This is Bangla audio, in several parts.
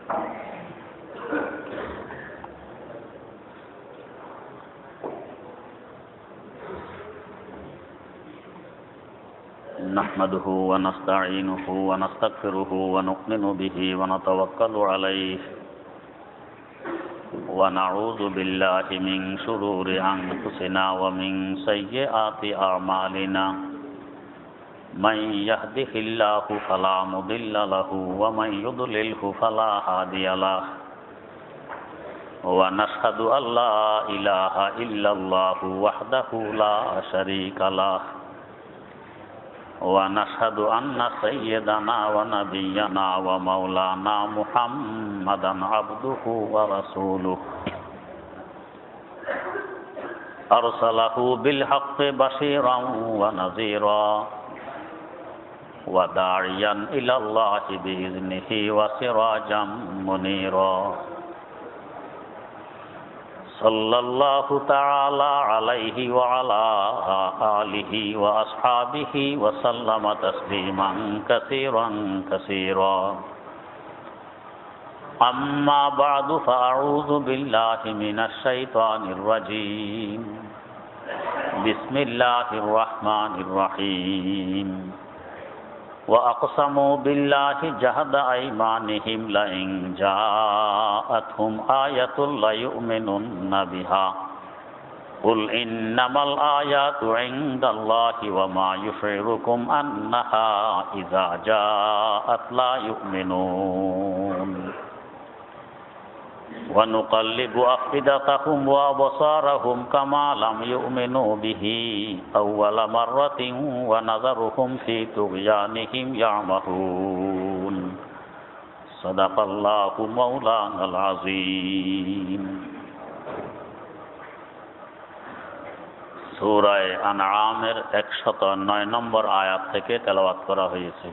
نحمده ونستعينه ونستغفره ونؤمن به ونتوكل عليه ونعوذ بالله من شرور أنفسنا ومن سيئات أعمالنا من يهده الله فلا مضل له ومن يضلله فلا هادي له ونشهد أن لا إله إلا الله وحده لا شريك له ونشهد أن سيدنا ونبينا ومولانا محمدا عبده ورسوله أرسله بالحق بشيرا ونذيرا وداعيا إلى الله بإذنه وسراجا منيرا صلى الله تعالى عليه وعلى آله وأصحابه وسلم تسليما كثيرا كثيرا أما بعد فأعوذ بالله من الشيطان الرجيم بسم الله الرحمن الرحيم وأقسموا بالله جهد أيمانهم لئن جاءتهم آية ليؤمنن بها قل إنما الآيات عند الله وما يشعركم أنها إذا جاءت لا يؤمنون ونقلب أفئدتهم وأبصارهم كما لم يؤمنوا به أول مرة ونذرهم في طغيانهم يعمهون صدق الله مولانا العظيم সূরা আনআমের 109 নম্বর আয়াত থেকে তেলাওয়াত করা হয়েছে।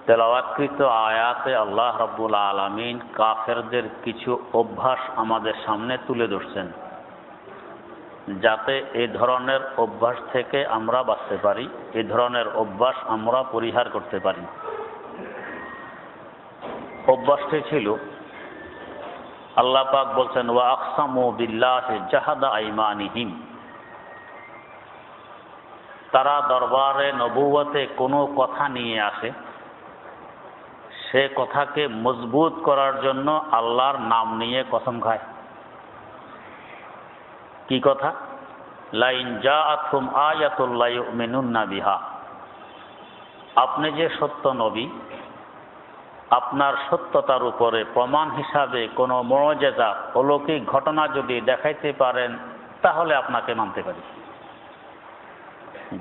তেলাওয়াতকৃত আয়াতে আল্লাহ রাব্বুল আলামিন কাফেরদের কিছু অভ্যাস আমাদের সামনে তুলে ধরছেন, যাতে এই ধরনের অভ্যাস থেকে আমরা বাঁচতে পারি, এই ধরনের অভ্যাস আমরা পরিহার করতে পারি। অভ্যাসটি ছিল, আল্লাহ পাক বলছেন ওয়া আকসামু বিল্লাহি জাহাদা আইমানিহিম, তারা দরবারে নবুয়তে কোনো কথা নিয়ে আসে, সে কথাকে মজবুত করার জন্য আল্লাহর নাম নিয়ে কসম খায়। কি কথা? লাইন জাআতহুম আয়াতুল লা ইউমিনুন্না বিহা, আপনি যে সত্য নবী, আপনার সত্যতার উপরে প্রমাণ হিসাবে কোনো মুআজিজা অলৌকিক ঘটনা যদি দেখাইতে পারেন তাহলে আপনাকে মানতে পারি,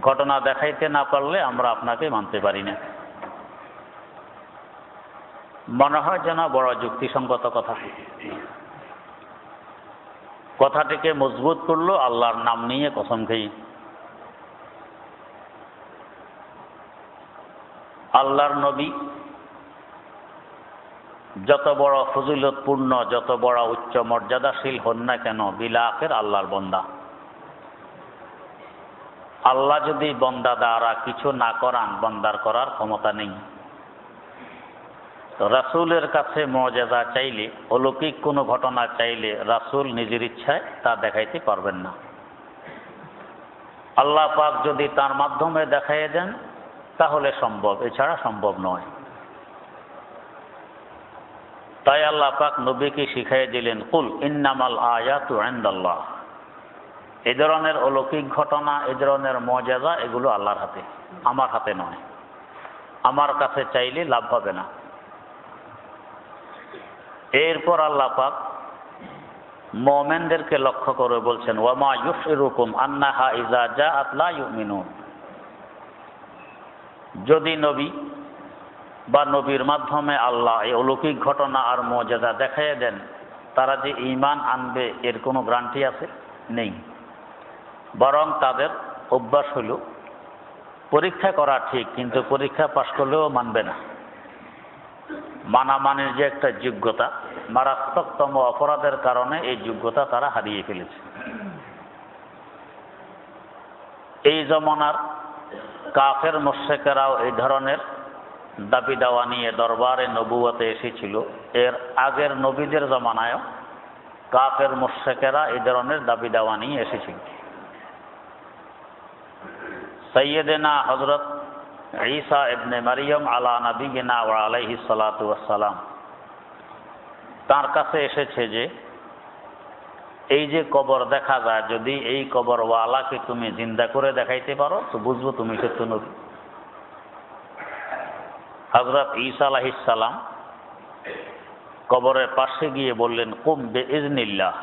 ঘটনা দেখাইতে না পারলে আমরা আপনাকে মানতে পারি না। মনে হয় যেন বড় যুক্তিসঙ্গত কথা। কথাটিকে মজবুত করলো আল্লাহর নাম নিয়ে কসম খেয়ে। আল্লাহর নবী যত বড় ফজিলতপূর্ণ, যত বড় উচ্চ মর্যাদাশীল হন না কেন, বিলা আখির আল্লাহর বান্দা। আল্লাহ যদি বান্দা দ্বারা কিছু না করান, বান্দার করার ক্ষমতা নেই। তো রাসূলের কাছে মুআজিজা চাইলে, অলৌকিক কোনো ঘটনা চাইলে রাসূল নিজের ইচ্ছায় তা দেখাইতে পারবেন না। আল্লাহ পাক যদি তার মাধ্যমে দেখাইয়ে দেন তাহলে সম্ভব, এছাড়া সম্ভব নয়। তাই আল্লাহ পাক নবীকে শিখাইয়ে দিলেন কুল ইন্নামাল আয়াতু ইনদাল্লাহ, এই ধরনের অলৌকিক ঘটনা, এই ধরনের মুআজিজা এগুলো আল্লাহর হাতে, আমার হাতে নয়। আমার কাছে চাইলে লাভ হবে না। এরপর আল্লাহ পাক মুমিনদেরকে লক্ষ্য করে বলছেন ওয়ামা ইউশিরুকুম আন্নাহা ইযা জাআত লা ইউমিনুন, যদি নবী বা নবীর মাধ্যমে আল্লাহ এই অলৌকিক ঘটনা আর মুআজিজা দেখাইয়ে দেন, তারা যে ঈমান আনবে এর কোনো গ্যারান্টি আছে? নেই। বরং তাদের অভ্যাস হল পরীক্ষা করা ঠিক, কিন্তু পরীক্ষা পাশ করলেও মানবে না। মানামানির যে একটা যোগ্যতা, মারাত্মকতম অপরাধের কারণে এই যোগ্যতা তারা হারিয়ে ফেলেছে। এই জমানার কাফের মুশরিকেরাও এই ধরনের দাবি দাওয়া নিয়ে দরবারে নবুয়তে এসেছিল, এর আগের নবীদের জমানায়ও কাফের মুশরিকেরা এই ধরনের দাবি দাওয়া নিয়ে এসেছিল। সাইয়্যিদনা হযরত ঈসা ইবনে মারইয়াম আলা নবিয়িনা ওয়া আলাইহিস সালাতু ওয়াস সালাম, তার কাছে এসেছে যে এই যে কবর দেখা যায়, যদি এই কবরওয়ালাকে তুমি জিন্দা করে দেখাইতে পারো তো বুঝবো তুমি সত্য নবী। হযরত ঈসা আলাইহিস সালাম কবরের পাশে গিয়ে বললেন, কুম বিইজনিল্লাহ,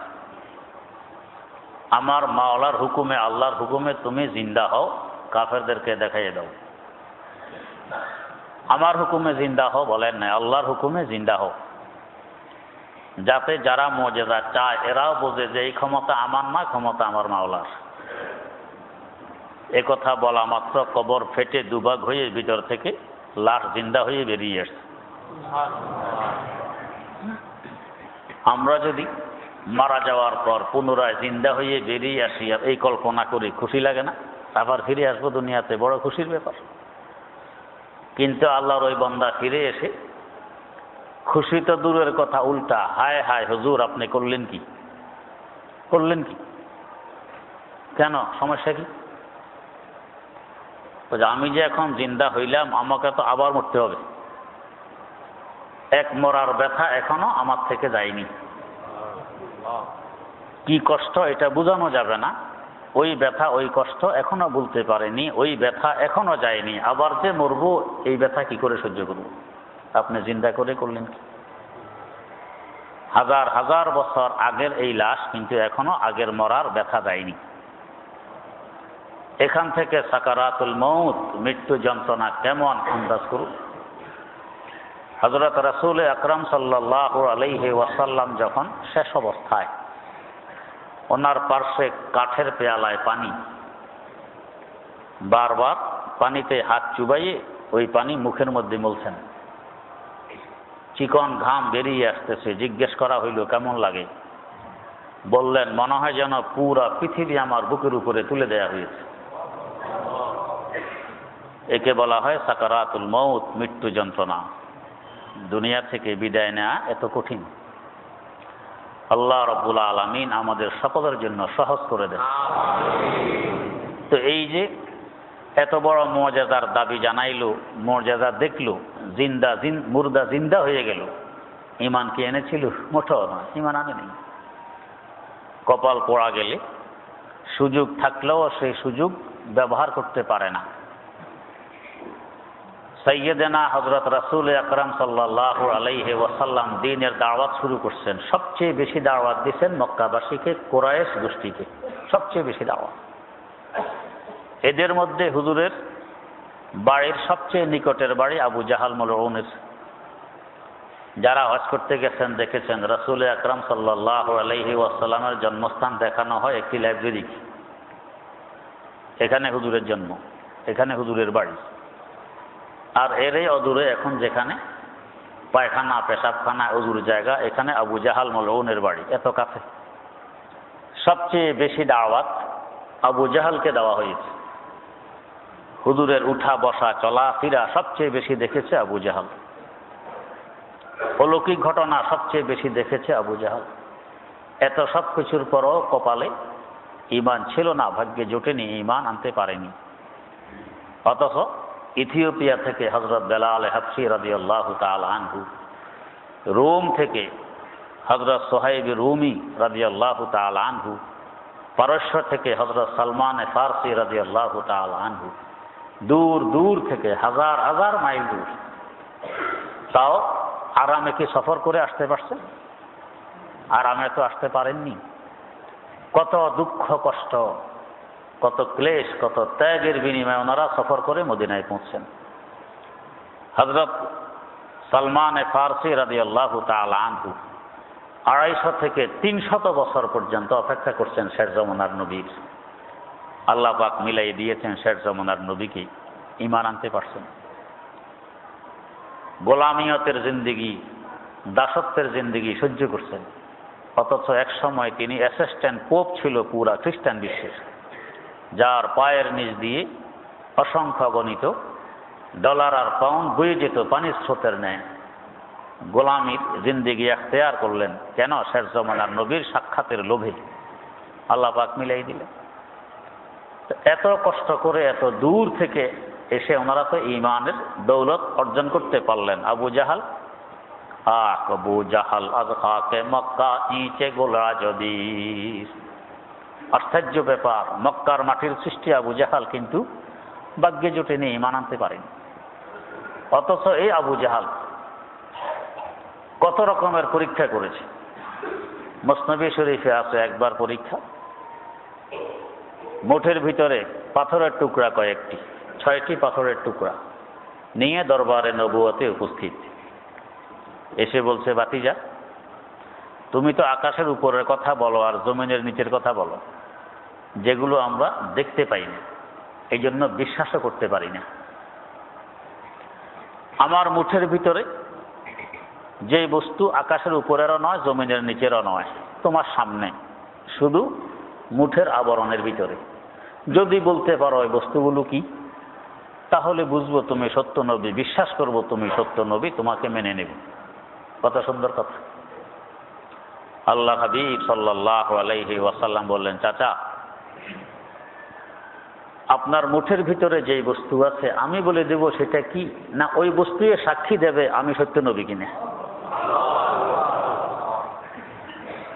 আমার মাওলার হুকুমে, আল্লাহর হুকুমে তুমি জিন্দা হও, কাফেরদেরকে দেখাইয়ে দাও। আমার হুকুমে জিন্দা হও বলেন না, আল্লাহর হুকুমে জিন্দা হও, যাতে যারা মুজিজা চায় এরাও বোঝে যে এই ক্ষমতা আমার না, ক্ষমতা আমার মাওলার। এ কথা বলা মাত্র কবর ফেটে দুভাগ হয়ে ভিতর থেকে লাশ জিন্দা হয়ে বেরিয়ে আসছে। আমরা যদি মারা যাওয়ার পর পুনরায় জিন্দা হয়ে বেরিয়ে আসি আর এই কল্পনা করি, খুশি লাগে না? আবার ফিরে আসবো দুনিয়াতে, বড় খুশির ব্যাপার। কিন্তু আল্লাহর ওই বান্দা ফিরে এসে খুশি তো দূরের কথা, উল্টা হায় হায় হুজুর আপনি করলেন কি, করলেন কি, কেন, সমস্যা কি? আমি যে এখন জিন্দা হইলাম, আমাকে তো আবার মরতে হবে। এক মরার ব্যথা এখনো আমার থেকে যায়নি। কি কষ্ট এটা বোঝানো যাবে না। ওই ব্যথা, ওই কষ্ট এখনো বলতে পারেনি, ওই ব্যথা এখনো যায়নি। আবার যে মরবো এই ব্যথা কি করে সহ্য করব? আপনি জিন্দা করে করলেন কি? হাজার হাজার বছর আগের এই লাশ, কিন্তু এখনো আগের মরার ব্যথা যায়নি। এখান থেকে সাকারাতুল মউত, মৃত্যু যন্ত্রণা কেমন আন্দাজ করুন। হযরত রাসূল আকরাম সাল্লাল্লাহু আলাইহি ওয়াসাল্লাম যখন শেষ অবস্থায়, ওনার পার্শ্বে কাঠের পেয়ালায় পানি, বারবার পানিতে হাত চুবাইয়ে ওই পানি মুখের মধ্যে মলছেন, চিকন ঘাম বেরিয়ে আসতেছে। জিজ্ঞেস করা হইল কেমন লাগে? বললেন, মনে হয় যেন পুরা পৃথিবী আমার বুকের উপরে তুলে দেয়া হয়েছে। একে বলা হয় সাকারাতুল মউত, মৃত্যু যন্ত্রণা। দুনিয়া থেকে বিদায় নেওয়া এত কঠিন। আল্লাহ রাব্বুল আলামিন আমাদের সকলের জন্য সহজ করে দেন। তো এই যে এত বড় মুজিজার দাবি জানাইলো, মুজিজা দেখলো, মুর্দা জিন্দা হয়ে গেল, ঈমান কি এনেছিল? মোটেও না, ঈমান আনেনি। কপাল পোড়া গেলে সুযোগ থাকলেও সেই সুযোগ ব্যবহার করতে পারে না। সাইয়্যিদনা হযরত রাসূল আকরাম সাল্লাল্লাহু আলাইহি ওয়াসাল্লাম দ্বীনের দাওয়াত শুরু করছেন। সবচেয়ে বেশি দাওয়াত দিয়েছেন মক্কাবাসীকে, কুরাইশ গোষ্ঠীকে, সবচেয়ে বেশি দাওয়াত। এদের মধ্যে হুজুরের বাড়ির সবচেয়ে নিকটের বাড়ি আবু জাহাল মালউনের। যারা হজ করতে গেছেন দেখেছেন রাসূল আকরাম সাল্লাল্লাহু আলাইহি ওয়াসাল্লামের জন্মস্থান দেখানো হয় একটি লাইব্রেরি। এখানে হুজুরের জন্ম, এখানে হুজুরের বাড়ি। আর এরই অদূরে এখন যেখানে পায়খানা, পেশাবখানা, অজুর জায়গা, এখানে আবু জাহাল মালউনের বাড়ি, এত কাছে। সবচেয়ে বেশি দাওয়াত আবু জাহালকে দেওয়া হয়েছে। হুজুরের উঠা বসা চলা ফিরা সবচেয়ে বেশি দেখেছে আবু জাহাল। অলৌকিক ঘটনা সবচেয়ে বেশি দেখেছে আবু জাহাল। এত সব কিছুর পরও কপালে ঈমান ছিল না, ভাগ্যে জোটেনি, ঈমান আনতে পারেনি। অথচ ইথিওপিয়া থেকে হযরত বেলাল হাবশী রাদিয়াল্লাহু তাআলা আনহু, রোম থেকে হযরত সোহাইব রুমি রাদিয়াল্লাহু তাআলা আনহু, পারস্য থেকে হযরত সালমান ফারসি রাদিয়াল্লাহু তাআলা আনহু, দূর দূর থেকে হাজার হাজার মাইল দূর, তাও আরামে কি সফর করে আসতে পারছে? আরামে তো আসতে পারেননি। কত দুঃখ কষ্ট, কত ক্লেশ, কত ত্যাগের বিনিময়ে ওনারা সফর করে মদিনায় পৌঁছছেন। হযরত সালমান ফারসি রাদিয়াল্লাহু তাআলা আনহু 250 থেকে 300 বছর পর্যন্ত অপেক্ষা করছেন শেষ জামানার নবীর। আল্লাহ পাক মিলাই দিয়েছেন শেষ জামানার নবীকে, ঈমান আনতে পারছেন। গোলামিয়তের জিন্দেগি, দাসত্বের জিন্দেগি সহ্য করছেন। অথচ এক সময় তিনি অ্যাসিস্ট্যান্ট পোপ ছিল পুরা খ্রিস্টান বিশ্বের, যার পায়ের নিচ দিয়ে অসংখ্য গণিত ডলার আর পাউন্ড বয়ে যেত পানির স্রোতের ন্যায়। গোলামীর জিন্দেগি এখতিয়ার করলেন কেন? শেষ জমানার নবীর সাক্ষাতের লোভে। আল্লাহ পাক মিলাই দিলেন। এত কষ্ট করে এত দূর থেকে এসে ওনারা তো ঈমানের দৌলত অর্জন করতে পারলেন। আবু জাহাল আবু জাহাল আজ খাকে মক্কা ইঁচে গোলা যদি, আশ্চর্য ব্যাপার, মক্কার মাটির সৃষ্টি আবু জাহাল, কিন্তু ভাগ্যে জোটেনি, ঈমান আনতে পারেনি। অথচ এই আবু জাহাল কত রকমের পরীক্ষা করেছে। মুসনবী শরীফে আছে একবার পরীক্ষা, মুঠের ভিতরে পাথরের টুকরা কয়েকটি, 6টি পাথরের টুকরা নিয়ে দরবারে নবুয়তে উপস্থিত। এসে বলছে, ভাতিজা তুমি তো আকাশের উপরের কথা বলো আর জমিনের নিচের কথা বলো, যেগুলো আমরা দেখতে পাই না, এই জন্য বিশ্বাসও করতে পারি না। আমার মুঠের ভিতরে যে বস্তু আকাশের উপরেরও নয় জমিনের নিচেরও নয়, তোমার সামনে, শুধু মুঠের আবরণের ভিতরে। যদি বলতে পারো ওই বস্তুগুলো কি, তাহলে বুঝবো তুমি সত্য নবী, বিশ্বাস করব তুমি সত্য নবী, তোমাকে মেনে নেব। কত সুন্দর কথা। আল্লাহ হাবিব সাল্লাল্লাহু আলাইহি ওয়াসাল্লাম বললেন, চাচা আপনার মুঠের ভিতরে যেই বস্তু আছে আমি বলে দেব সেটা কি, না ওই বস্তুয়ে সাক্ষী দেবে আমি সত্য নবী কিনা?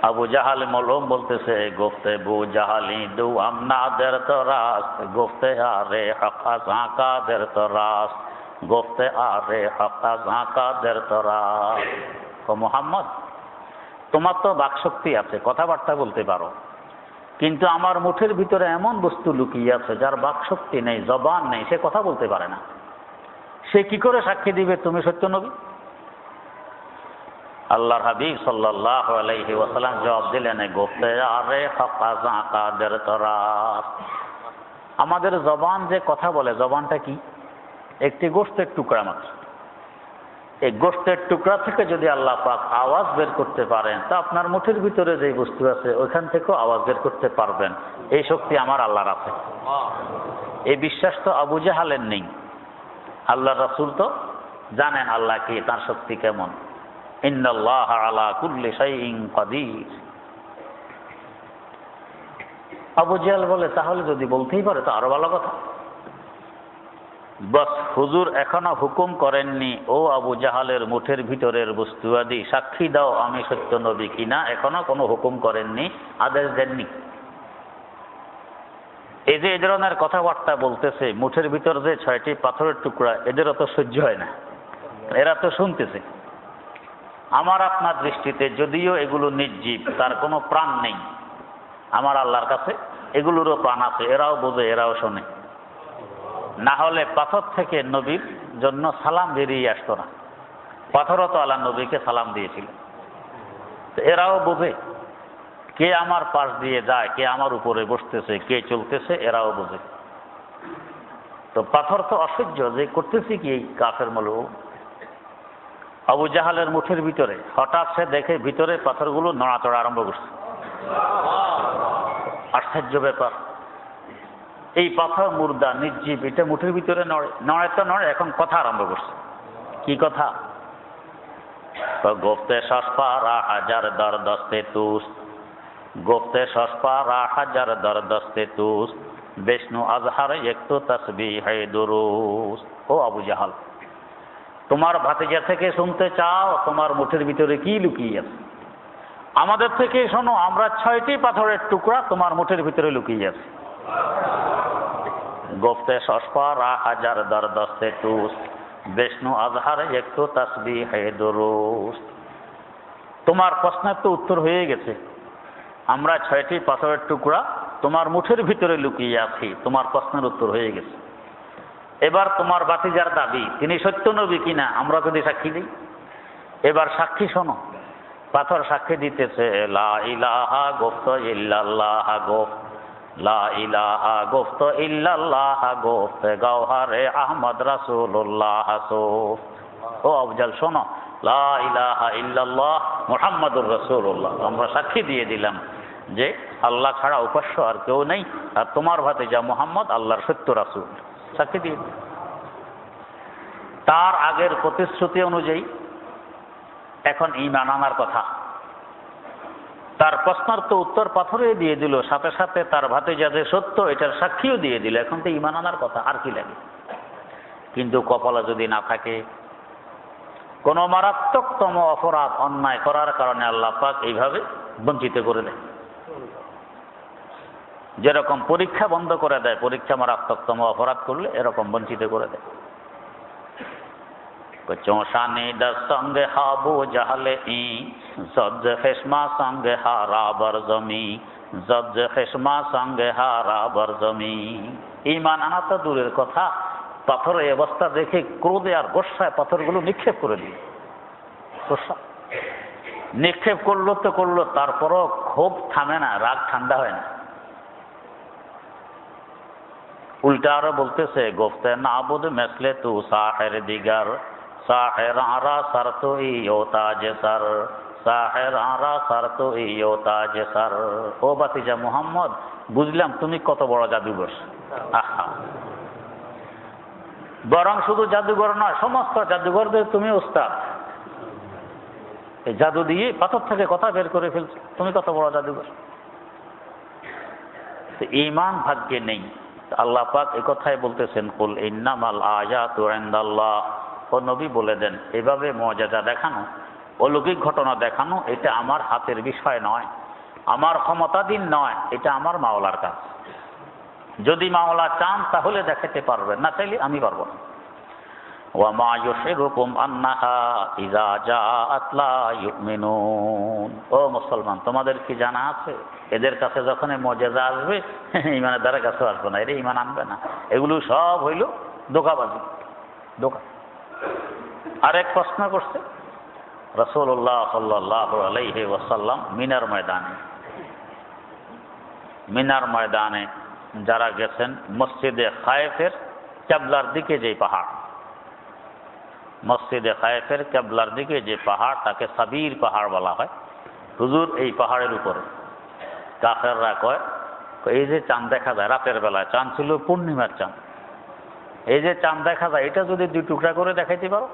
আবু জাহাল মলম বলতেছে, গোফতে বু জাহালি দু আমনাদের তো রাস, গোফতে আরে হকা ঝাঁকাদের তো রাস, গোফতে আরে হকা ঝাঁকাদের তো রাস। ও মুহাম্মদ, তোমার তো বাকশক্তি আছে, কথাবার্তা বলতে পারো, কিন্তু আমার মুঠের ভিতরে এমন বস্তু লুকিয়ে আছে যার বাকশক্তি নেই, জবান নেই, সে কথা বলতে পারে না, সে কি করে সাক্ষী দিবে তুমি সত্য নবী? আল্লাহর হাবিব সাল্লাল্লাহু আলাইহি ওয়াসাল্লাম জবাব দিলেন, গোফতে আরে হকা ঝাঁকাদের তো রাস। আমাদের জবান যে কথা বলে, জবানটা কি? একটি গোশতের টুকরা মাত্র। এই গোশতের টুকরা থেকে যদি আল্লাহ পাক আওয়াজ বের করতে পারেন, তা আপনার মুঠের ভিতরে যে বস্তু আছে ওইখান থেকেও আওয়াজ বের করতে পারবেন। এই শক্তি আমার আল্লাহর আছে। এই বিশ্বাস তো আবু জাহালের নেই। আল্লাহ রাসূল তো জানেন আল্লাহ কি, তার শক্তি কেমন। ইন্নাল্লাহা আলা কুল্লি শাইইন কাদির। আবু জাহাল বলে, তাহলে যদি বলতেই পারে তো আরো ভালো কথা। বস হুজুর এখনো হুকুম করেননি, ও আবু জাহালের মুঠের ভিতরের বস্তু আদি সাক্ষী দাও আমি সত্য নবী কিনা, এখনো কোনো হুকুম করেননি, আদেশ দেননি। এই যে এ ধরনের কথাবার্তা বলতেছে, মুঠের ভিতর যে 6টি পাথরের টুকরা, এদেরও তো সহ্য হয় না, এরা তো শুনতেছে। আমার আপনার দৃষ্টিতে যদিও এগুলো নির্জীব, তার কোনো প্রাণ নেই, আমার আল্লাহর কাছে এগুলোরও প্রাণ আছে, এরাও বোঝে, এরাও শোনে। না হলে পাথর থেকে নবীর জন্য সালাম বেরিয়ে আসতো না। পাথরও তো আল্লাহ নবীকে সালাম দিয়েছিল। এরাও বোঝে কে আমার পাশ দিয়ে যায়, কে আমার উপরে বসতেছে, কে চলতেছে, এরাও বোঝে। তো পাথর তো অসহ্য যে করতেছি কি এই কাফের মৌলুম। আবু জাহালের মুঠের ভিতরে হঠাৎ সে দেখে ভিতরে পাথরগুলো নড়াচড়া আরম্ভ করছে। আশ্চর্য ব্যাপার, এই পাথর মুর্দা নির্জীব, এটা মুঠের ভিতরে নড়ে, নড়ে তো নড়ে, এখন কথা আরম্ভ করছে। কি কথা? গোফতে সসপারা হাজার দর দস্তে তুস, গোফতে সসপারা হাজার দর দস্তে তুস, বিষ্ণু আজহার একটু তসবিহ দুরুস। ও আবু জাহাল, তোমার ভাতিজা থেকে শুনতে চাও তোমার মুঠের ভিতরে কি লুকিয়ে আছে? আমাদের থেকে শোনো, আমরা 6টি পাথরের টুকরা তোমার মুঠের ভিতরে লুকিয়ে আছে। গোফতে সসপারা হাজার দর দস্তে তুস, বিষ্ণু আজহার একটু তসবিহ দুরুস। তোমার প্রশ্নের তো উত্তর হয়ে গেছে, আমরা 6টি পাথরের টুকরা তোমার মুঠের ভিতরে লুকিয়ে আছি, তোমার প্রশ্নের উত্তর হয়ে গেছে। এবার তোমার ভাতিজার দাবি তিনি সত্য নবী কিনা আমরা যদি সাক্ষী দিই। এবার সাক্ষী শোনো। পাথর সাক্ষী দিতেছে, লা ইলাহা গোফত ইল্লাল্লাহ গোফ, লা ইলাহা গোফত ইল্লাল্লাহ গোফ, গওহারে আহমদ রাসূলুল্লাহ সোফ। ও আবু জাহল শোনো, লা ইলাহা ইল্লাল্লাহ মুহাম্মাদুর রাসূলুল্লাহ, আমরা সাক্ষী দিয়ে দিলাম যে আল্লাহ ছাড়া উপাস্য আর কেউ নেই, আর তোমার ভাতিজা মুহাম্মদ আল্লাহর সত্য রাসূল, সাক্ষী দিয়ে। তার আগের প্রতিশ্রুতি অনুযায়ী এখন ঈমান আনার কথা। তার প্রশ্নের তো উত্তর পাথরে দিয়ে দিল, সাথে সাথে তার ভাতিজা যে সত্য এটার সাক্ষীও দিয়ে দিল, এখন তো ঈমান আনার কথা, আর কি লাগে? কিন্তু কপালে যদি না থাকে, কোন মারাত্মকতম অপরাধ অন্যায় করার কারণে আল্লাহ পাক এইভাবে বঞ্চিত করে দেয়। যেরকম পরীক্ষা বন্ধ করে দেয়, পরীক্ষা মারাত্মকতম অপরাধ করলে এরকম বঞ্চিত করে দেয়। চৌসানি দশ সঙ্গে হাবু জাহলে ই জজ খেসমা সঙ্গে হারা বরজমি, জজ খেসমা সঙ্গে হারা বরজমি। ঈমান আনা তো দূরের কথা, পাথরের অবস্থা দেখে ক্রোধে আর গোস্বায় পাথরগুলো নিক্ষেপ করে দিল। নিক্ষেপ করলো তো করলো, তারপরও ক্ষোভ থামে না, রাগ ঠান্ডা হয় না। উল্টা আরো বলতেছে, গোফতে নাবুদ মেসলে তু সাহের দিগার, সাহের আরা সার তো ইয়োতাজ সার, সাহের আরা সার তো ইয়োতাজ সার। ও বাতিজা মুহাম্মদ, বুঝলাম তুমি কত বড় জাদুঘর। আহা, বরং শুধু জাদুঘর নয়, সমস্ত জাদুঘরদের তুমি ওস্তাদ। এই জাদু দিয়ে পাথর থেকে কথা বের করে ফেলছো, তুমি কত বড় জাদুঘর। ঈমান ভাগ্যে নেই। আল্লাহ পাক এই কথাই বলতেছেন, কুল ইন্নামাল আয়াতু ইনদাল্লাহ। ও নবী বলে দেন, এভাবে মুআজিজা দেখানো, অলৌকিক ঘটনা দেখানো, এটা আমার হাতের বিষয় নয়, আমার ক্ষমতাধীন নয়, এটা আমার মাওলার কাজ। যদি মাওলা চান তাহলে দেখাতে পারবেন, না চাইলে আমি পারবো না। ওয়া মা ইউশিরুকুম আন্নাহা ইযা জাআত লা ইউমিনুন। ও মুসলমান, তোমাদের কি জানা আছে এদের কাছে যখন মুআজিজা আসবে, ঈমানের দ্বারা কাছে আসবে না, এরা ঈমান আনবে না। এগুলো সব হইল ধোঁকাবাজি, ধোঁকা। আরেক প্রশ্ন করছে রাসূলুল্লাহ সাল্লাল্লাহু আলাইহি ওয়াসাল্লাম মিনার ময়দানে। মিনার ময়দানে যারা গেছেন, মসজিদে খায়েফের কিবলার দিকে যে পাহাড়, মসজিদে খায়েফের কিবলার দিকে যে পাহাড়, তাকে সাবির পাহাড় বলা হয়। হুজুর এই পাহাড়ের উপরে কাফেররা কয়, এই যে চাঁদ দেখা যায় রাতের বেলায়, চাঁদ ছিল পূর্ণিমার চাঁদ, এই যে চাঁদ দেখা যায় এটা যদি দুই টুকরা করে দেখাইতে পারো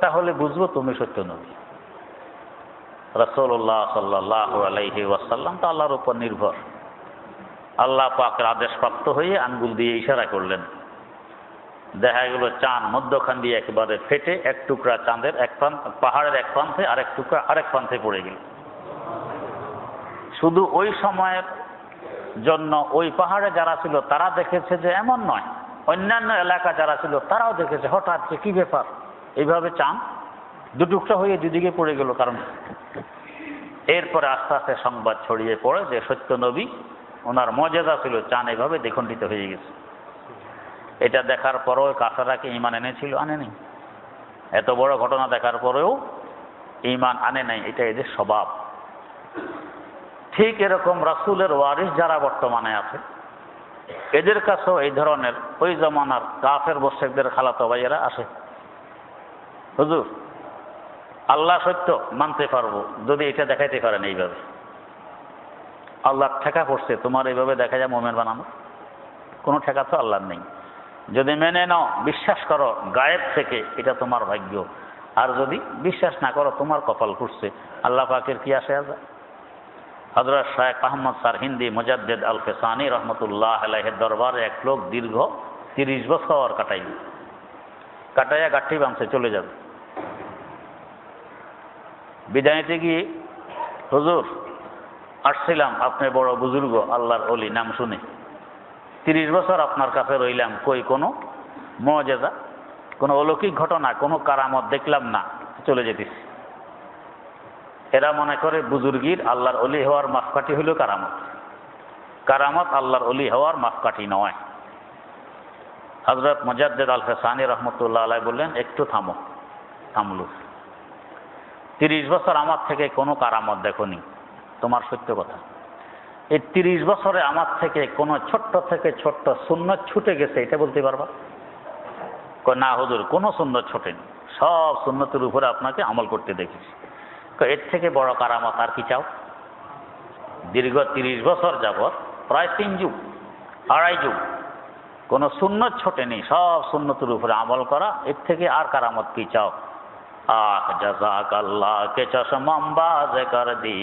তাহলে বুঝবো তুমি সত্য নবী। রাসূলুল্লাহ সাল্লাল্লাহু আলাইহি ওয়াসাল্লাম তো আল্লাহর উপর নির্ভর, আল্লাহ পাকের আদেশ প্রাপ্ত হয়ে আঙ্গুল দিয়ে ইশারা করলেন। দেখা গেল চাঁদ মধ্যখান দিয়ে একেবারে ফেটে এক টুকরা চাঁদের এক প্রান্ত, পাহাড়ের এক প্রান্তে, আরেক টুকরা আরেক প্রান্তে পড়ে গেল। শুধু ওই সময়ের জন্য ওই পাহাড়ে যারা ছিল তারা দেখেছে যে এমন নয়, অন্যান্য এলাকা যারা ছিল তারাও দেখেছে হঠাৎ যে কি ব্যাপার, এইভাবে চাঁদ দুটুকরা হয়ে দুদিকে পড়ে গেল। কারণ এরপরে আস্তে আস্তে সংবাদ ছড়িয়ে পড়ে যে সত্য নবী, ওনার মুআজিজা ছিল চাঁদ এইভাবে দ্বিখণ্ডিত হয়ে গেছে। এটা দেখার পরেও কাফেররা কি ঈমান এনেছিল? আনে নাই। এত বড় ঘটনা দেখার পরেও ঈমান আনে নাই, এটা এদের স্বভাব। ঠিক এরকম রাসূলের ওয়ারিস যারা বর্তমানে আছে, এদের কাছেও এই ধরনের ওই জমানার কাফের মুশরিকদের খালাতো ভাইয়েরা আসে, হুজুর আল্লাহ সত্য মানতে পারবো যদি এটা দেখাইতে পারেন এইভাবে। আল্লাহ ঠেকা পড়ছে তোমার এইভাবে দেখা যায় মুমিন বানানো, কোনো ঠেকা তো আল্লাহর নেই। যদি মেনে নাও, বিশ্বাস করো গায়েব থেকে, এটা তোমার ভাগ্য। আর যদি বিশ্বাস না করো, তোমার কপাল ফুটছে, আল্লাহ পাকের কি আসে যায়। হযরত শাইখ আহমদ সারহিন্দি মুজাদ্দিদ আল ফিসানি রহমতুল্লাহ আলাইহির দরবারে এক লোক দীর্ঘ 30 বছর কাটাইয়া গাঠি বাঁধছে চলে যাবে। বিদায় নিতে গিয়ে, হুজুর আসছিলাম, আপনি বড় বুজুর্গ আল্লাহর ওলি, নাম শুনে 30 বছর আপনার কাছে রইলাম, কই কোনো মুআজিজা, কোনো অলৌকিক ঘটনা, কোনো কারামত দেখলাম না, চলে যেতেছি। এরা মনে করে বুজুর্গির আল্লাহর ওলি হওয়ার মাপকাঠি হইল কারামত। কারামত আল্লাহর ওলি হওয়ার মাপকাঠি নয়। হযরত মুজাদ্দিদ আল ফিসানি রহমতুল্লাহ আলাইহি বললেন, একটু থামো। থামলো। 30 বছর আমার থেকে কোনো কারামত দেখোনি, তোমার সত্য কথা। এই 30 বছরে আমার থেকে কোনো ছোট্ট থেকে ছোট্ট সুন্নত ছুটে গেছে, এটা বলতে পারবা? না হুজুর, কোনো সুন্নত ছোটেনি, সব সুন্নতের উপরে আপনাকে আমল করতে দেখেছি। এর থেকে বড় কারামত আর কি চাও? দীর্ঘ 30 বছর যাবৎ, প্রায় 3 যুগ 2.5 যুগ কোনো সুন্নত ছোটেনি, সব সুন্নতের উপরে আমল করা, এর থেকে আর কারামত কি চাও? আহ জাযাকাল্লাহ কে চশমম বাজ কর দি,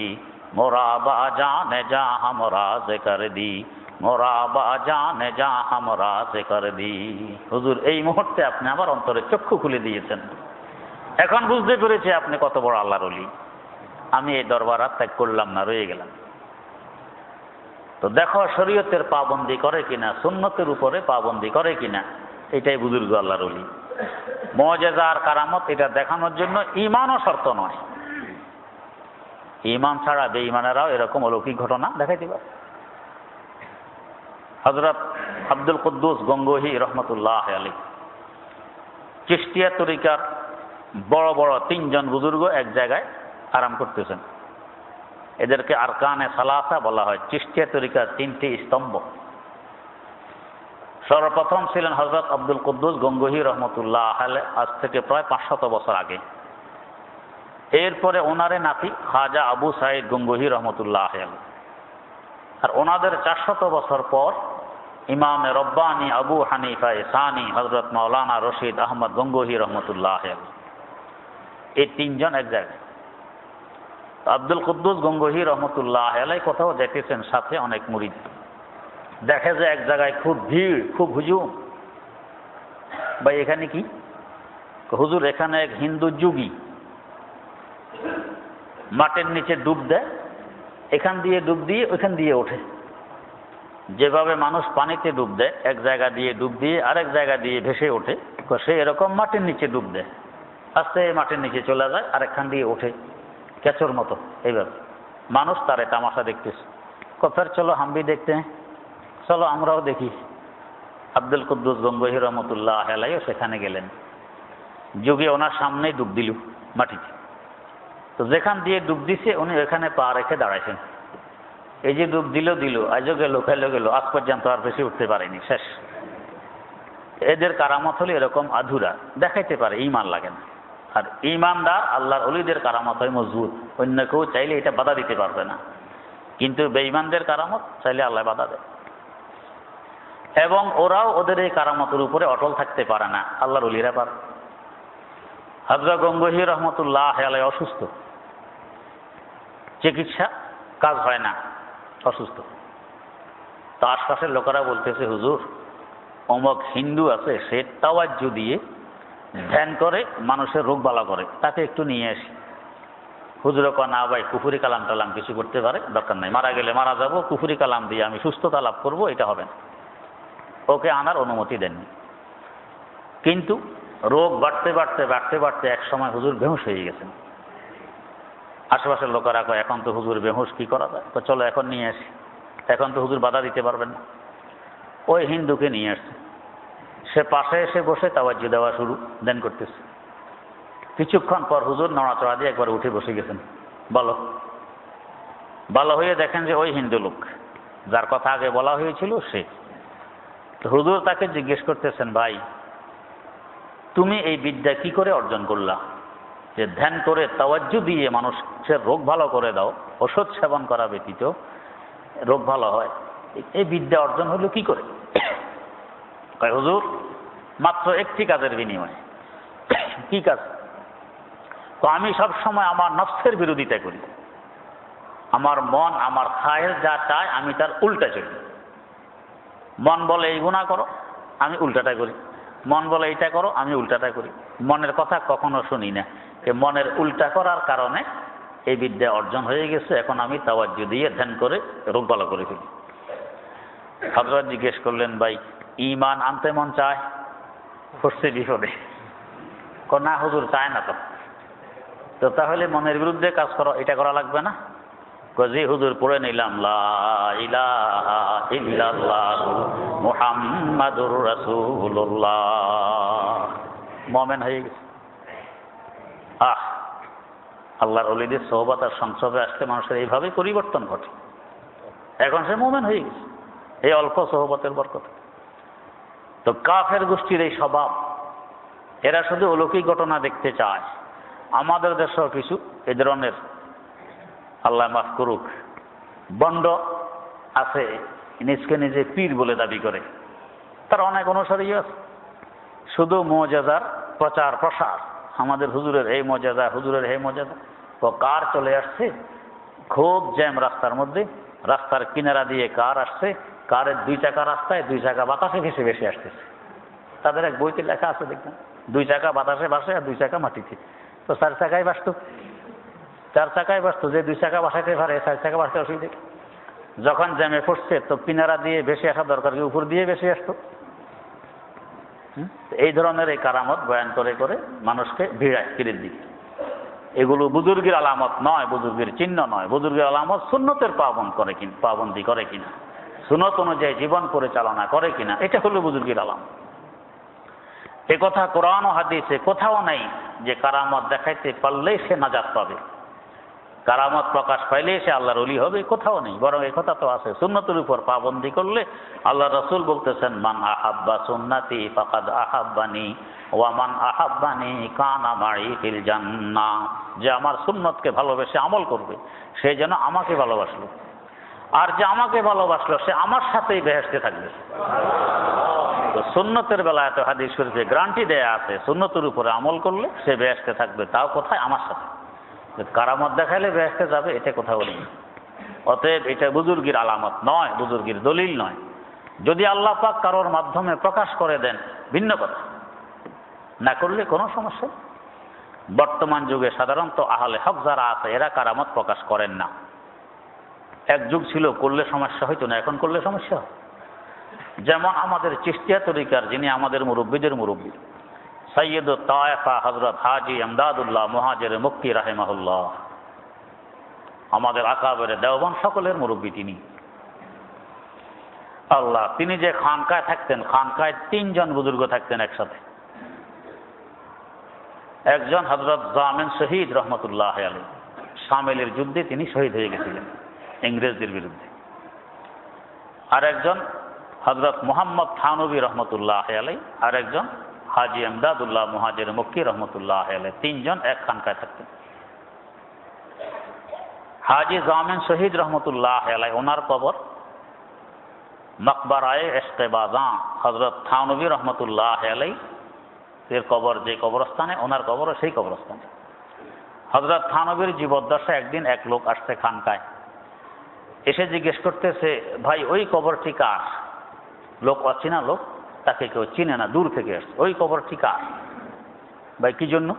মোরা বা জানে যা हमरा से कर दी, মোরা বা জানে যা हमरा से कर दी। হুজুর এই মুহূর্তে আপনি আমার অন্তরে চক্ষু খুলে দিয়েছেন, এখন বুঝতে পেরেছি আপনি কত বড় আল্লাহর ওলি। আমি এই দরবার আর ত্যাগ করলাম না, রয়ে গেলাম। তো দেখো শরীয়তের পাবন্দি করে কিনা, সুন্নতের উপরে পাবন্দি করে কিনা, এটাই বুজুর্গ আল্লাহর ওলি। মুজিজা আর কারামত এটা দেখানোর জন্য ঈমানও শর্ত নয়। ঈমান ছাড়া বেঈমানেরাও এরকম অলৌকিক ঘটনা দেখাইতে পারে। হযরত আব্দুল কুদ্দুস গঙ্গোহী রহমতুল্লাহ আলাইহি, চিশতিয়া তরিকার বড় বড় তিনজন বুজুর্গ এক জায়গায় আরাম করতেছেন। এদেরকে আরকানে সালাসা বলা হয়, চিশতিয়া তরিকার তিনটি স্তম্ভ। সর্বপ্রথম ছিলেন হযরত আব্দুল কুদ্দুস গঙ্গোহী রহমতুল্লাহ আলাইহি, আজ থেকে প্রায় 500 বছর আগে। এরপরে ওনারে নাতি খাজা আবু সাঈদ গঙ্গোহী রহমতুল্লাহ আলাইহি, আর ওনাদের 400 বছর পর ইমামে রব্বানি আবু হানিফা সানি হযরত মাওলানা রশিদ আহমদ গঙ্গোহী রহমতুল্লাহ আলাইহি। এই তিনজন এক জায়গায়। আব্দুল কুদ্দুস গঙ্গোহী রহমতুল্লাহ আলাইহি কোথাও যেতেছেন, সাথে অনেক মুরিদ। দেখে যে এক জায়গায় খুব ভিড়, খুব হুজুম। ভাই এখানে কি? হুজুর এখানে এক হিন্দু যোগী মাটির নিচে ডুব দেয়, এখান দিয়ে ডুব দিয়ে ওইখান দিয়ে ওঠে। যেভাবে মানুষ পানিতে ডুব দেয়, এক জায়গা দিয়ে ডুব দিয়ে আরেক জায়গা দিয়ে ভেসে ওঠে, সে এরকম মাটির নিচে ডুব দেয়, আস্তে মাটির নিচে চলে যায়, আরেকখান দিয়ে ওঠে কেঁচোর মতো। এইভাবে মানুষ তারে তামাশা দেখতেছে। ফের চলো হাম ভি দেখতে হ্যাঁ, চলো আমরাও দেখি। আব্দুল কুদ্দুস গঙ্গোহী রহমতুল্লাহ আলাইহি সেখানে গেলেন। যোগী ওনার সামনেই ডুব দিল মাটিতে। তো যেখান দিয়ে ডুব দিছে উনি ওখানে পা রেখে দাঁড়াইছেন। এই যে ডুব দিল আজও গেল, ফেলে গেল, আজ পর্যন্ত আর বেশি উঠতে পারেনি, শেষ। এদের কারামত হলে এরকম আধুরা, দেখাইতে পারে, ঈমান লাগে না। আর ঈমানদার আল্লাহর ওলিদের কারামত হয় মজবুত, অন্য কেউ চাইলে এটা বাধা দিতে পারবে না। কিন্তু বেঈমানদের কারামত চাইলে আল্লাহ বাধা দেয়, এবং ওরাও ওদের এই কারামতের উপরে অটল থাকতে পারে না, আল্লাহর ওলিরা পারে। হযরত গঙ্গোহী রহমতুল্লাহ আলাইহি অসুস্থ, চিকিৎসা কাজ হয় না, অসুস্থ। তো আশপাশের লোকেরা বলতেছে, হুজুর অমুক হিন্দু আছে, সে তাওয়াজ্জু দিয়ে ধ্যান করে মানুষের রোগ বালা করে, তাকে একটু নিয়ে আসি। হুজুর কয় না ভাই, কুফরি কালাম টালাম কিছু করতে পারে, দরকার নাই, মারা গেলে মারা যাব, কুফরি কালাম দিয়ে আমি সুস্থতা লাভ করবো, এটা হবে না। ওকে আনার অনুমতি দেননি। কিন্তু রোগ বাড়তে বাড়তে বাড়তে বাড়তে এক সময় হুজুর বেহুশ হয়ে গেছেন। আশেপাশের লোকেরা কয়, এখন তো হুজুর বেহুশ, কি করা যায়? তো চলো এখন নিয়ে আসি। এখন তো হুজুর বাধা দিতে পারবেন না। ওই হিন্দুকে নিয়ে আসছে। সে পাশে এসে বসে তাওয়াজ্জু দেওয়া শুরু, ধ্যান করতেছে। কিছুক্ষণ পর হুজুর নড়াচড়া দিয়ে একবার উঠে বসে গেছেন। ভালো হয়ে দেখেন যে ওই হিন্দু লোক যার কথা আগে বলা হয়েছিল সে। হুজুর তাকে জিজ্ঞেস করতেছেন, ভাই তুমি এই বিদ্যা কি করে অর্জন করলা, যে ধ্যান করে তাওয়াজ্জু দিয়ে মানুষের রোগ ভালো করে দাও, ওষুধ সেবন করা ব্যতীত রোগ ভালো হয়, এই বিদ্যা অর্জন হলো কি করে? কয় হুজুর মাত্র একটি কাজের বিনিময়ে। কি কাজ? তো আমি সব সময় আমার নফসের বিরোধিতা করি। আমার মন আমার খায়ের যা চায় আমি তার উল্টা চলি। মন বলে এই গুনাহ করো, আমি উল্টাটা করি। মন বলে এইটা করো, আমি উল্টাটা করি। মনের কথা কখনো শুনি না। এই মনের উল্টা করার কারণে এই বিদ্যা অর্জন হয়ে গেছে। এখন আমি তাওয়াজ্জু দিয়ে ধ্যান করে রোগ ভালো করে ফেলি। হযরত জিজ্ঞেস করলেন, ভাই ঈমান আনতে মন চায়? পড়ছে বিপদে। না হুজুর চায় না। তো তাহলে মনের বিরুদ্ধে কাজ করো, এটা করা লাগবে না? জি হুজুর পড়ে নিলাম লা ইলাহা ইল্লাল্লাহু মুহাম্মাদুর রাসূলুল্লাহ, মুমিন হয়ে গেছে। আল্লাহর ওলিদের সোহবত আর সংসর্গে আসলে মানুষের এইভাবেই পরিবর্তন ঘটে। এখন সে মুমিন হয়ে গেছে এই অল্প সোহবতের বরকতে। তো কাফের গোষ্ঠীর এই স্বভাব, এরা শুধু অলৌকিক ঘটনা দেখতে চায়। আমাদের দেশেও কিছু এ ধরনের, আল্লাহ মাফ করুক, বন্ড আছে, নিজকে নিজে পীর বলে দাবি করে। তার অনেক অনুসারীও আছে। শুধু মুজিজার প্রচার প্রসার, আমাদের হুজুরের এই মুজিজা, হুজুরের এই মুজিজা। ও কার চলে আসছে, খুব জ্যাম রাস্তার মধ্যে, রাস্তার কিনারা দিয়ে কার আসছে, কারের 2 চাকা রাস্তায়, 2 চাকা বাতাসে ভেসে ভেসে আসতেছে। তাদের এক বইতে লেখা আছে দেখবেন, 2 চাকা বাতাসে ভাসে আর 2 চাকা মাটিতে। তো 4 চাকায় বাসত, 4 চাকায় বাসত। যে 2 চাকা বাসাইতে পারে 4 চাকা বাসতে অসুবিধা। যখন জ্যামে পড়ছে তো কিনারা দিয়ে ভেসে আসা দরকার, কি উপর দিয়ে ভেসে আসতো। এই ধরনের এই কারামত বয়ান করে করে মানুষকে ভিড়ায় পীরের দিকে। এগুলো বুজুর্গের আলামত নয়, বুজুর্গের চিহ্ন নয়। বুজুর্গের আলামত সুন্নতের পাবন্দি করে কিনা, সুন্নত অনুযায়ী জীবন পরিচালনা করে কিনা, এটা হলো বুজুর্গের আলামত। এ কথা কোরআন ও হাদিসে কোথাও নেই যে কারামত দেখাইতে পারলেই সে নাজাত পাবে, কারামত প্রকাশ পাইলেই সে আল্লাহর ওলি হবে, কোথাও নেই। বরং এই কথা তো আছে, সুন্নতের উপর পাবন্দি করলে আল্লাহ রাসূল বলতেছেন, মান আহাব্বা সুন্নতি ফাকাদ আহাব্বানি ওয়া মান আহাব্বানি কানা মাই ফিল জান্নাহ। যে আমার সুন্নতকে ভালোবেসে আমল করবে সে যেন আমাকে ভালোবাসলো, আর যে আমাকে ভালোবাসলো সে আমার সাথেই বেহেশতে থাকবে। তো সুন্নতের বেলায় তো হাদিস শরীফে গ্যারান্টি দেয়া আছে, সুন্নতের উপরে আমল করলে সে বেহেশতে থাকবে। তাও কোথায়? আমার সাথে। কারামত দেখাইলে বেহেশতে যাবে, এটা কোথাও নেই। অতএব এটা বুজুর্গের আলামত নয়, বুজুর্গের দলিল নয়। যদি আল্লাহ পাক কারোর মাধ্যমে প্রকাশ করে দেন ভিন্ন কথা, না করলে কোনো সমস্যা। বর্তমান যুগে সাধারণত আহলে হক যারা আছে এরা কারামত প্রকাশ করেন না। এক যুগ ছিল করলে সমস্যা হইতো না, এখন করলে সমস্যা হয়। যেমন আমাদের চিশতিয়া তরিকার যিনি আমাদের মুরব্বীদের মুরব্বী সৈয়দ তায়েফা হযরত হাজী ইমদাদুল্লাহ মুহাজির মক্কি রাহিমাহুল্লাহ, আমাদের আকাবেরে দেওবন্দ সকলের মুরব্বী তিনি। আল্লাহ, তিনি যে খানকায় থাকতেন, খানকায় 3 জন বুজুর্গ থাকতেন একসাথে। একজন হযরত জামিন শহীদ রহমতুল্লাহ আলাইহি, শামিলের যুদ্ধে তিনি শহীদ হয়ে গেছিলেন ইংরেজদের বিরুদ্ধে। আর একজন হযরত মুহাম্মদ থানবী রহমতুল্লাহ আলাইহি, আর একজন হাজী ইমদাদুল্লাহ মুহাজির মক্কি রহমতুল্লাহ আলাইহি, 3 জন এক খানকায় থাকতেন। হাজী জামিন শহীদ রহমতুল্লাহ আলাইহি ওনার কবর মকবরায়ে ইশকে বাজাঁ, হযরত থানবী রহমতুল্লাহ আলাইহি এর কবর যে কবরস্থানে, ওনার কবরও সেই কবরস্থানে। হযরত থানবীর জীবদ্দশায় একদিন এক লোক আসছে খানকায়, এসে জিজ্ঞেস করতেছে, ভাই ওই কবরটি কার? লোক অচেনা লোক, তাকে কেউ চিনে না, দূর থেকে আসছে। ওই কবরটি কার? ভাই কি জন্য?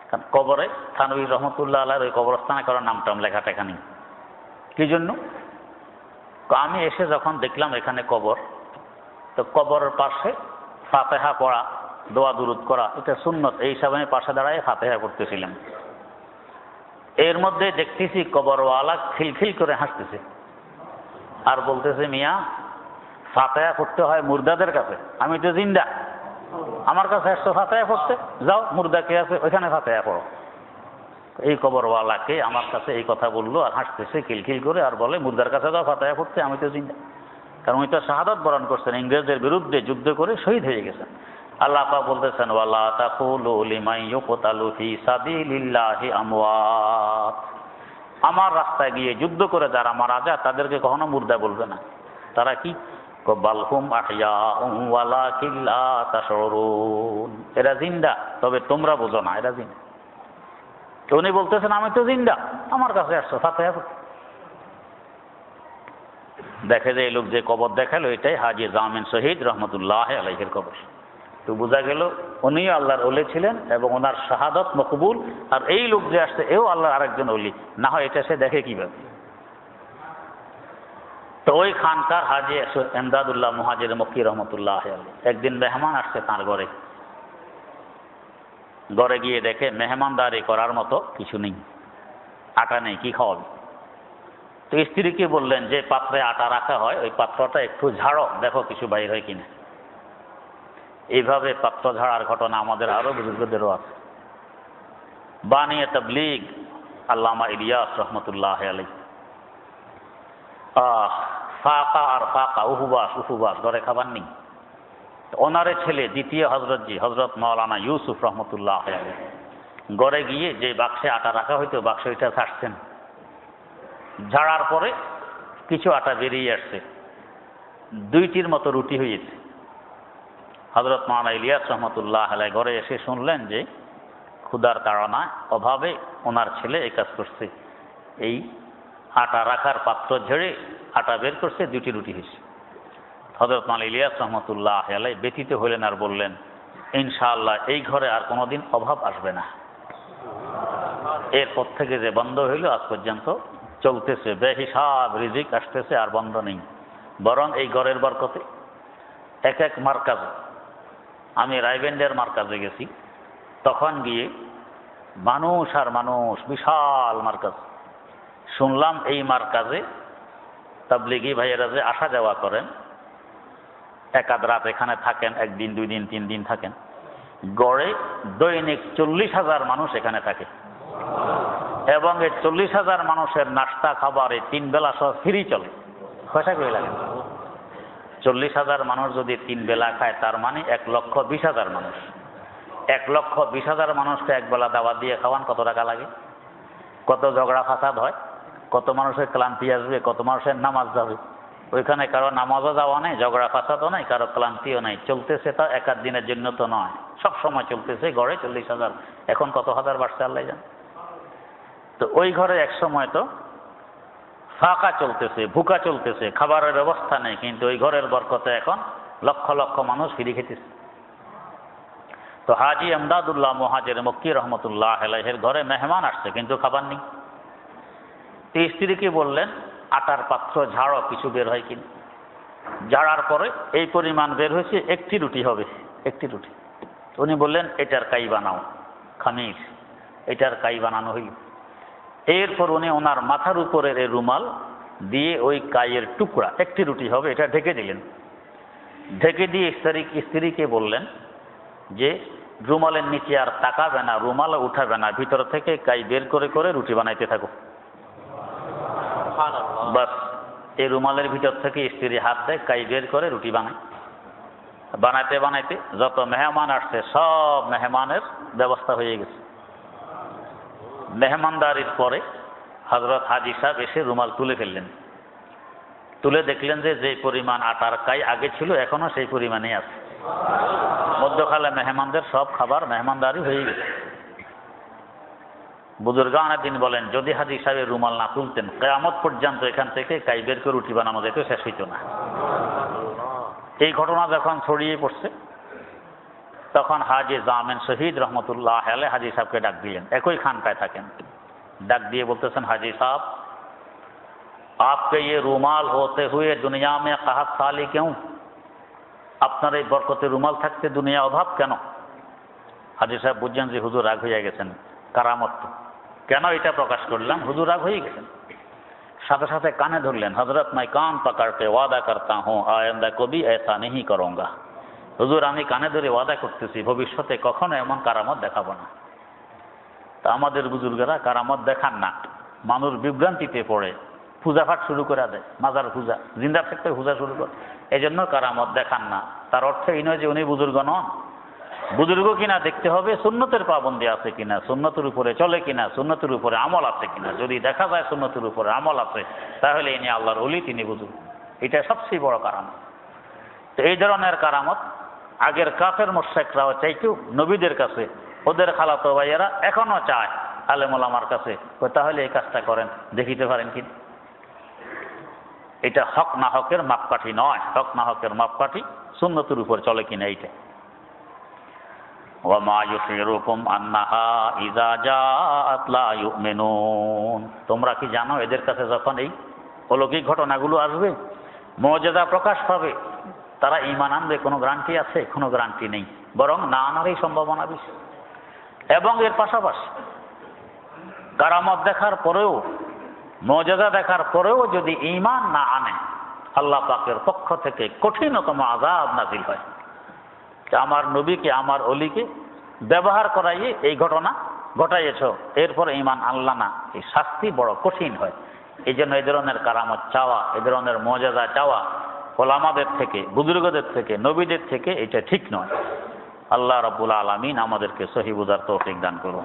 কারণ কবরে থানবী রহমতুল্লাহ আলাইহির ওই কবরস্থানে কারো নামটাম লেখাটা এখানে। কি জন্য? আমি এসে যখন দেখলাম এখানে কবর, তো কবরের পাশে ফাতিহা পড়া, দোয়া দুরুদ করা এটা সুন্নত, এই হিসাবে আমি পাশে দাঁড়ায় ফাতিহা পড়তেছিলাম। এর মধ্যে দেখতেছি কবরওয়ালা খিলখিল করে হাসতেছে আর বলতেছে, মিয়া ফাতিহা পড়তে হয় মুর্দাদের কাছে, আমি তো জিন্দা, আমার কাছে আসছো ফাতিহা পড়তে, যাও মুর্দা কে আছে ওইখানে ফাতিহা পড়ো। এই কবরওয়ালাকে আমার কাছে এই কথা বললো আর হাসতেছে খিলখিল করে, আর বলে মুর্দার কাছে যাও ফাতিহা পড়তে, আমি তো জিন্দা। কারণ উনি তো শাহাদাত বরণ করছেন, ইংরেজদের বিরুদ্ধে যুদ্ধ করে শহীদ হয়ে গেছেন। আল্লাহ পাক বলতেছেন, ওয়ালা তাকুলু লিমান ইউকতালু ফি সাবিলিল্লাহি আমওয়াত। আমার রাস্তায় গিয়ে যুদ্ধ করে যারা মারা যায় তাদেরকে কখনো মুর্দা বলবে না। তারা কি? বাল হুম আহইয়াউন ওয়ালাকিন লা তাশউরুন। এরা জিন্দা, তবে তোমরা বোঝো না এরা জিন্দা। তো উনি বলতেছেন, আমি তো জিন্দা, আমার কাছে আসছো ফাতিহা পড়তে। দেখে যে এই লোক যে কবর দেখালো এটাই হাজী জামিন শহীদ রহমতুল্লাহ আলাইহির কবর। তো বোঝা গেল উনিও আল্লাহর ওলি ছিলেন এবং ওনার শাহাদত মকবুল। আর এই লোক যে আসছে এও আল্লাহর আরেকজন ওলি, না হয় এটা সে দেখে কিভাবে? তো ওই খানকার হাজী ইমদাদুল্লাহ মুহাজির মক্কি রহমতুল্লাহ আলাইহি একদিন মেহমান আসছে তাঁর ঘরে। ঘরে গিয়ে দেখে মেহমানদারি করার মতো কিছু নেই, আটা নেই, কি খাওয়াবে? তো স্ত্রীকে বললেন, যে পাত্রে আটা রাখা হয় ওই পাত্রটা একটু ঝাড়ো, দেখো কিছু বাইর হয় কিনা। এইভাবে পাত্র ঝাড়ার ঘটনা আমাদের আরো বুজুর্গদেরও আছে। বানিয়ে তাবলীগ আল্লামা ইলিয়াস রহমতুল্লাহ আলাইহি, ফাঁকা আর ফাঁকা, উপবাস, ঘরে খাবার নেই। ওনারে ছেলে দ্বিতীয় হজরত মাওলানা ইউসুফ রহমতুল্লাহ আলাইহি ঘরে গিয়ে যে বাক্সে আটা রাখা হইতো বাক্স এটা ছাড়ছেন। ঝাড়ার পরে কিছু আটা বেরিয়ে আসছে। 2টির মতো রুটি হয়েছে। হযরত মাওলানা ইলিয়াস রহমতুল্লাহ আলাইহি ঘরে এসে শুনলেন যে ক্ষুধার তাড়নায় অভাবে ওনার ছেলে এই কাজ করছে, এই আটা রাখার পাত্র ঝেড়ে আটা বের করছে, 2টি রুটি হয়েছে। হযরত মাওলানা ইলিয়াস রহমতুল্লাহ আলাইহি ব্যথিত হলেন আর বললেন, ইনশাআল্লাহ এই ঘরে আর কোনোদিন অভাব আসবে না। এরপর থেকে যে বন্ধ হইল আজ পর্যন্ত চলতেছে, বেহিসাব রিজিক আসতেছে, আর বন্ধ নেই। বরং এই ঘরের বরকতে এক এক মার্কাজে, আমি রায়বেন্ডের মার্কাজে গেছি, তখন গিয়ে মানুষ আর মানুষ, বিশাল মার্কাজ। শুনলাম এই মার্কাজে তাবলিগি ভাইয়েরা যে আসা যাওয়া করেন, একাদ রাত এখানে থাকেন, 1 দিন 2 দিন 3 দিন থাকেন, গড়ে দৈনিক 40,000 মানুষ এখানে থাকে। এবং এই 40,000 মানুষের নাস্তা খাবারে 3 বেলা সব ফ্রি চলে। পয়সা করে লাগে। 40,000 মানুষ যদি 3 বেলা খায়, তার মানে 1,20,000 মানুষ। 1,20,000 মানুষকে এক বেলা দাওয়াত দিয়ে খাওয়ান কত টাকা লাগে? কত ঝগড়া ফাসাদ হয়, কত মানুষের ক্লান্তি আসবে, কত মানুষের নামাজ যাবে। ওইখানে কারো নামাজও যাওয়া নেই, ঝগড়া ফাসাদও নাই, কারো ক্লান্তিও নাই। চলতেছে তা 1 দিনের জন্য তো নয়, সব সময় চলতেছে। গড়ে 40,000, এখন কত হাজার বাড়ছে আল্লাহ জানে। তো ওই ঘরে এক সময় তো ফাঁকা চলতেছে, ভুকা চলতেছে, খাবারের ব্যবস্থা নেই, কিন্তু ওই ঘরের বরকতে এখন লক্ষ লক্ষ মানুষ ফিরে খেতেছে। তো হাজি এমদাদুল্লাহ মুহাজির মক্কি রহমতুল্লাহ আলাইহির ঘরে মেহমান আসছে, কিন্তু খাবার নেই। স্ত্রীকে বললেন, আটার পাত্র ঝাড়ো, কিছু বের হয় কিনা। ঝাড়ার পরে এই পরিমাণ বের হয়েছে, 1টি রুটি হবে, 1টি রুটি। উনি বললেন, এটার কাই বানাও, খামির, এটার কাই বানানো হইল। এরপর উনি ওনার মাথার উপরের এই রুমাল দিয়ে ওই কাইয়ের টুকরা, 1টি রুটি হবে, এটা ঢেকে দিলেন। ঢেকে দিয়ে স্ত্রীকে বললেন যে রুমালের নিচে আর তাকাবে না, রুমাল উঠাবে না, ভিতর থেকে কাই বের করে করে রুটি বানাইতে থাকো। বাস এই রুমালের ভিতর থেকে স্ত্রী হাত দেয়, কাই বের করে রুটি বানায়। বানাইতে বানাইতে যত মেহমান আসছে, সব মেহমানের ব্যবস্থা হয়ে গেছে। মেহমানদারির পরে হযরত হাজী সাহেব এসে রুমাল তুলে ফেললেন। তুলে দেখলেন যে যে পরিমাণ আটার কাই আগে ছিল, এখনো সেই পরিমাণেই আছে। মধ্যখালে মেহমানদের সব খাবার মেহমানদারি হয়ে গেছে। বুজুর্গান দিন বলেন, যদি হাজী সাহেবের রুমাল না তুলতেন, কিয়ামত পর্যন্ত এখান থেকে কাই বের করে রুটি বানানো যেত, শেষ হইত না। এই ঘটনা যখন ছড়িয়ে পড়ছে, তখন হাজি জামিন শহীদ রহমতুল্লাহ আলাইহি হাজী সাহেবকে ডাক দিলেন। একই খানকায় থাকেন। ডাক দিয়ে বলতেছেন, হাজী সাহেব, आपके ये रुमाल होते हुए दुनिया में कहत साली क्यों? আপনার এই বরকতে রুমাল থাকতে দুনিয়া অভাব কেন? হাজী সাহেব বুঝছেন যে হুজুর রাগ হয়ে গেছেন, কারামত কেন এটা প্রকাশ করলাম, হুজুর রাগ হয়ে গেছেন। সাথে সাথে কানে ধরলেন, হযরত मैं कान पकड़ के वादा करता हूँ आइंदा कभी ऐसा नहीं करूँगा। হুজুর আমি কানে ধরে ওয়াদা করতেছি, ভবিষ্যতে কখনো এমন কারামত দেখাবো না। তা আমাদের বুজুর্গরা কারামত দেখান না, মানুষ বিভ্রান্তিতে পড়ে, পূজাপাঠ শুরু করে দেয়, মাজার পূজা, জিন্দা থাকতে পূজা শুরু করে, এই জন্য কারামত দেখান না। তার অর্থ এই নয় যে উনি বুজুর্গ নন। বুজুর্গ কিনা দেখতে হবে সুন্নতের পাবন্দি আছে কিনা, সুন্নতের উপরে চলে কিনা, সুন্নতের উপরে আমল আছে কিনা। যদি দেখা যায় সুন্নতের উপরে আমল আছে, তাহলে ইনি আল্লাহর ওলি, তিনি বুজুর্গ। এটা সবচেয়ে বড় কারামত। তো এই ধরনের কারামত আগের কাফের মুশরিকরাও চাইতো নবীদের কাছে, ওদের খালাতো ভাইয়েরা এখনো চায় আলেম ওলামার কাছে। তাহলে এই কাজটা করেন, দেখিতে পারেন কি। এটা হক না হকের মাপকাঠি নয়। হক না হকের মাপকাঠি সুন্নতের উপর চলে কিনা এইটা। ওয়ামা ইউশিরুকুম আন্নাহা ইযা জাআত লা ইউমিনুন। তোমরা কি জানো এদের কাছে যখন এই অলৌকিক ঘটনাগুলো আসবে, মুজিজা প্রকাশ পাবে, তারা ঈমান আনবে? কোনো গ্যারান্টি আছে? কোনো গ্যারান্টি নেই, বরং না আনারই সম্ভাবনা বেশি। এবং এর পাশাপাশি কারামত দেখার পরেও, মুজিজা দেখার পরেও যদি ঈমান না আনে, আল্লাহ পাকের পক্ষ থেকে কঠিনতম আযাব নাযিল হয়। আমার নবীকে, আমার অলিকে ব্যবহার করাইয়ে এই ঘটনা ঘটাইয়েছ, এরপরে ঈমান আনলা না, এই শাস্তি বড় কঠিন হয়। এই জন্য এই ধরনের কারামত চাওয়া, এই ধরনের মুজিজা চাওয়া ওলামাদের থেকে, বুজুর্গদের থেকে, নবীদের থেকে এটা ঠিক নয়। আল্লাহ রাব্বুল আলামিন আমাদেরকে সহি বুঝার তৌফিক দান করুন।